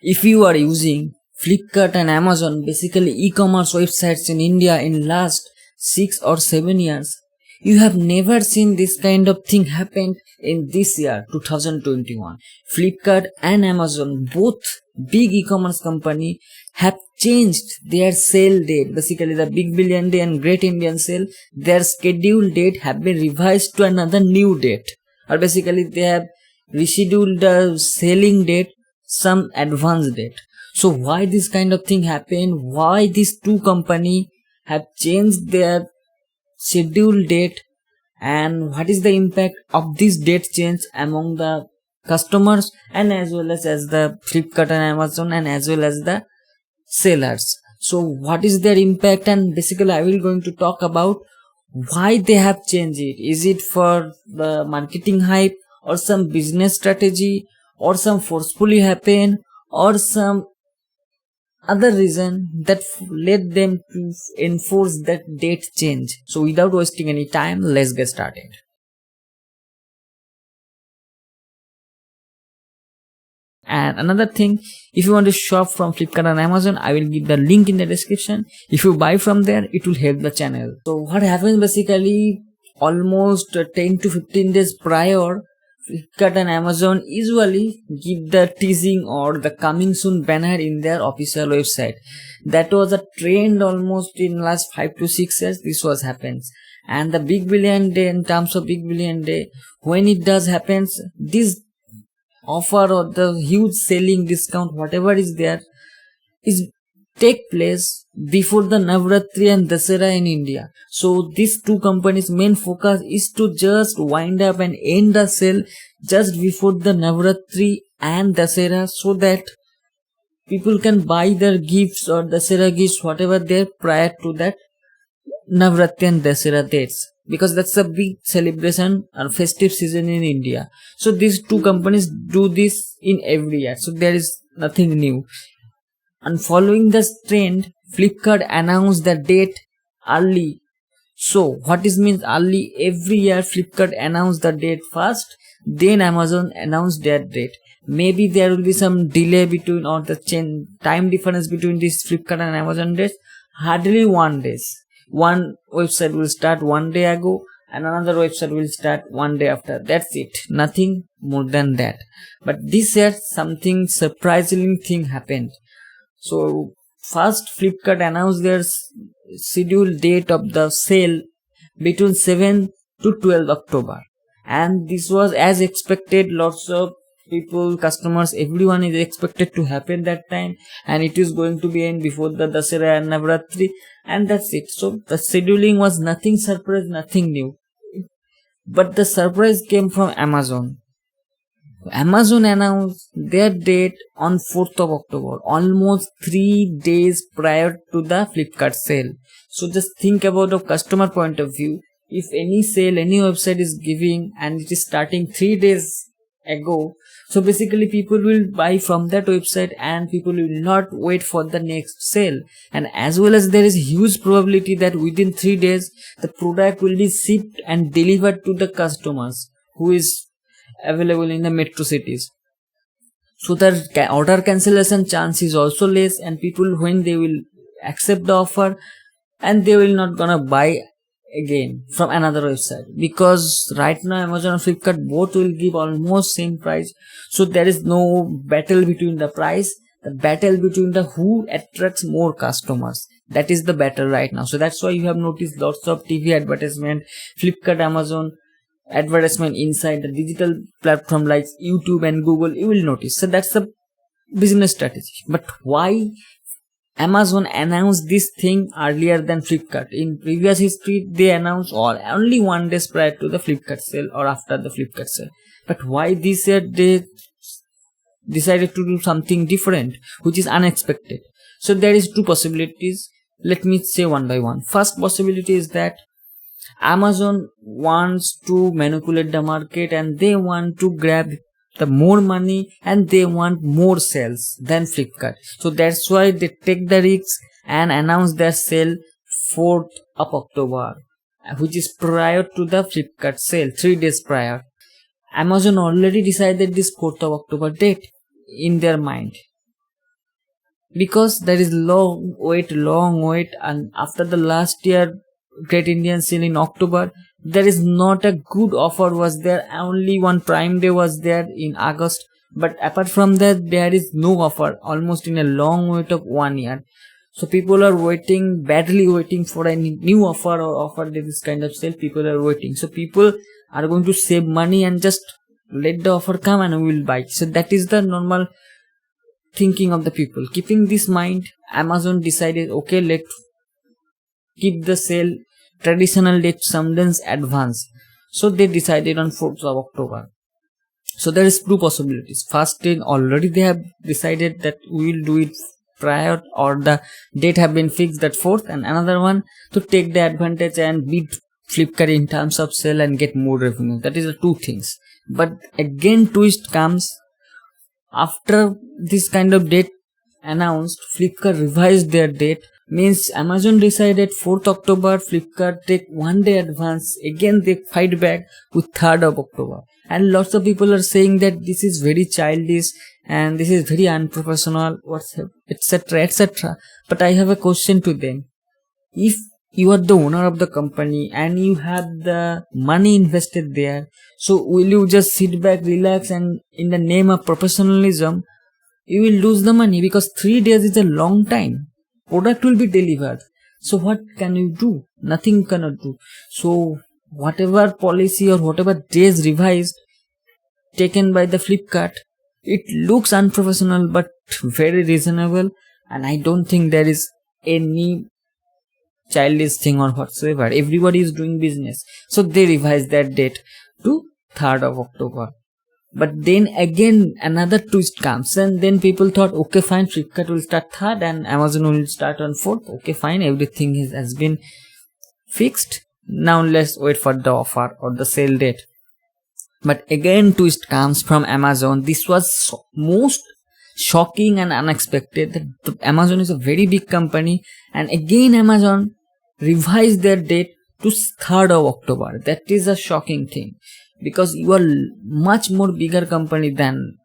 If you are using Flipkart and Amazon, basically e-commerce websites in India in last 6 or 7 years, you have never seen this kind of thing happen in this year 2021. Flipkart and Amazon, both big e-commerce company, have changed their sale date. Basically the Big Billion Day and Great Indian Sale, their scheduled date have been revised to another new date, or basically they have rescheduled the selling date some advanced date. So why this kind of thing happen? Why these two company have changed their scheduled date, and what is the impact of this date change among the customers and as well as the Flipkart and Amazon and as well as the sellers? So what is their impact, and basically I will going to talk about why they have changed it. Is it for the marketing hype or some business strategy or some forcefully happen or some other reason that led them to enforce that date change? So without wasting any time, let's get started. And another thing, if you want to shop from Flipkart and Amazon, I will give the link in the description. If you buy from there, it will help the channel. So what happens, basically almost 10 to 15 days prior, Flipkart and Amazon usually give the teasing or the coming soon banner in their official website. That was a trend almost in last 5 to 6 years. This was happens. And the Big Billion Day, in terms of Big Billion Day, when it does happens, this offer or the huge selling discount, whatever is there, is take place before the Navratri and Dasara in India. So these two companies' main focus is to just wind up and end the sale just before the Navratri and Dasara, so that people can buy their gifts or Dasara gifts, whatever there, prior to that Navratri and Dasara dates, because that's a big celebration or festive season in India. So these two companies do this in every year, so there is nothing new. And following this trend, Flipkart announced the date early. So what is means early? Every year Flipkart announced the date first, then Amazon announced their date. Maybe there will be some delay between, or the time difference between this Flipkart and Amazon dates, hardly 1 day. One website will start 1 day ago and another website will start 1 day after. That's it, nothing more than that. But this year something surprising thing happened. So first Flipkart announced their scheduled date of the sale between 7 to 12 October, and this was as expected. Lots of people, customers, everyone is expected to happen that time, and it is going to be end before the Dasara and Navratri, and that's it. So the scheduling was nothing surprise, nothing new. But the surprise came from Amazon. Amazon announced their date on 4th of October, almost 3 days prior to the Flipkart sale. So just think about a customer point of view. If any sale, any website is giving and it is starting 3 days ago, so basically people will buy from that website and people will not wait for the next sale. And as well as there is huge probability that within 3 days the product will be shipped and delivered to the customers who is available in the metro cities. So the order cancellation chance is also less, and people, when they will accept the offer, and they will not gonna buy again from another website, because right now Amazon and Flipkart both will give almost same price. So there is no battle between the price, the battle between the who attracts more customers. That is the battle right now. So that's why you have noticed lots of TV advertisement, Flipkart, Amazon advertisement inside the digital platform like YouTube and Google, you will notice. So that's the business strategy. But why Amazon announced this thing earlier than Flipkart? In previous history, they announced only 1 day prior to the Flipkart sale or after the Flipkart sale. But why this year they decided to do something different, which is unexpected? So there is two possibilities. Let me say one by one. First possibility is that Amazon wants to manipulate the market and they want to grab the more money and they want more sales than Flipkart. So that's why they take the risk and announce their sale 4th of October, which is prior to the Flipkart sale, 3 days prior. Amazon already decided this 4th of October date in their mind. because there is long wait, and after the last year Great Indian Sale in October, there is not a good offer was there. Only one Prime Day was there in August, but apart from that there is no offer, almost in a long wait of 1 year. So people are waiting, badly waiting for a new offer or offer this kind of sale. People are waiting, so people are going to save money and just let the offer come and we will buy. So that is the normal thinking of the people. Keeping this mind, Amazon decided, okay, let's keep the sale traditional date some days advance. So they decided on 4th of October. So there is two possibilities. First, already they have decided that we will do it prior, or the date have been fixed that 4th, and another one to take the advantage and beat Flipkart in terms of sale and get more revenue. That is the two things. But again twist comes after this kind of date announced. Flipkart revised their date, means Amazon decided 4th October, Flipkart take 1 day advance. Again they fight back with 3rd of October, and lots of people are saying that this is very childish and this is very unprofessional, etc, etc. But I have a question to them. If you are the owner of the company and you have the money invested there, so will you just sit back, relax, and in the name of professionalism you will lose the money? Because 3 days is a long time. Product will be delivered. So what can you do? Nothing you cannot do. So whatever policy or whatever days revised taken by the Flipkart, it looks unprofessional but very reasonable, and I don't think there is any childish thing or whatsoever. Everybody is doing business, so they revised that date to 3rd of October. But then again another twist comes, and then people thought, okay fine, Flipkart will start 3rd and Amazon will start on 4th. Okay fine, everything has been fixed. Now let's wait for the offer or the sale date. But again twist comes from Amazon. This was most shocking and unexpected. That Amazon is a very big company, and again Amazon revised their date to 3rd of October. That is a shocking thing, because you are much more bigger company than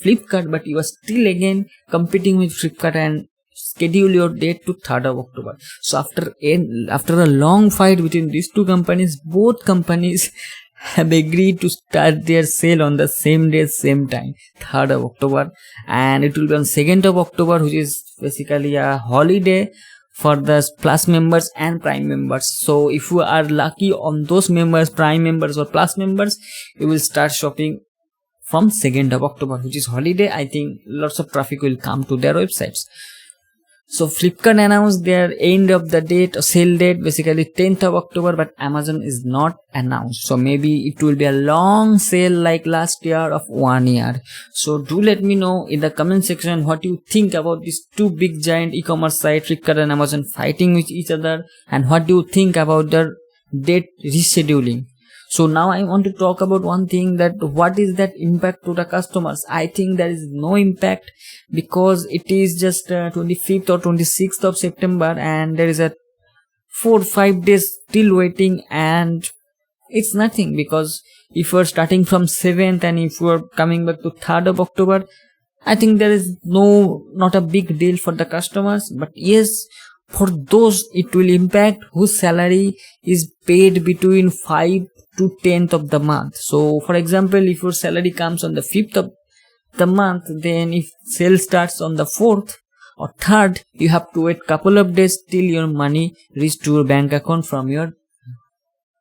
Flipkart, but you are still again competing with Flipkart and schedule your date to 3rd of October. So after a long fight between these two companies, both companies have agreed to start their sale on the same day, same time, 3rd of October, and it will be on 2nd of October, which is basically a holiday for the Plus members and Prime members. So if you are lucky on those members, Prime members or Plus members, you will start shopping from 2nd of October, which is holiday. I think lots of traffic will come to their websites. So Flipkart announced their end of the date, sale date, basically 10th of October, but Amazon is not announced. So maybe it will be a long sale like last year of 1 year. So do let me know in the comment section what you think about these two big giant e-commerce sites, Flipkart and Amazon, fighting with each other, and what do you think about their date rescheduling. So now I want to talk about one thing, that what is that impact to the customers. I think there is no impact, because it is just 25th or 26th of September and there is a 4-5 days still waiting, and it's nothing, because if you are starting from 7th and if you are coming back to 3rd of October, I think there is not a big deal for the customers. But yes, for those it will impact whose salary is paid between 5 to 10th of the month. So for example, if your salary comes on the 5th of the month, then if sale starts on the 4th or 3rd, you have to wait couple of days till your money reach to your bank account from your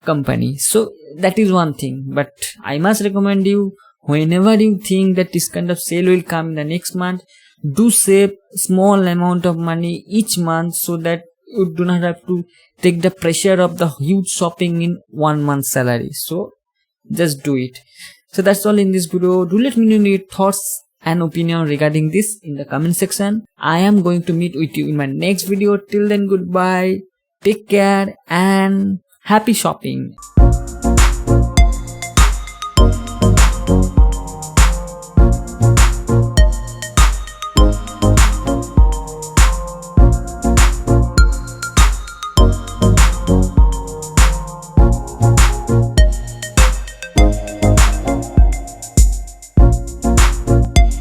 company. So that is one thing. But I must recommend you, whenever you think that this kind of sale will come in the next month, do save small amount of money each month, so that you do not have to take the pressure of the huge shopping in 1 month's salary. So just do it. So that's all in this video. Do let me know your thoughts and opinion regarding this in the comment section. I am going to meet with you in my next video. Till then, goodbye, take care and happy shopping.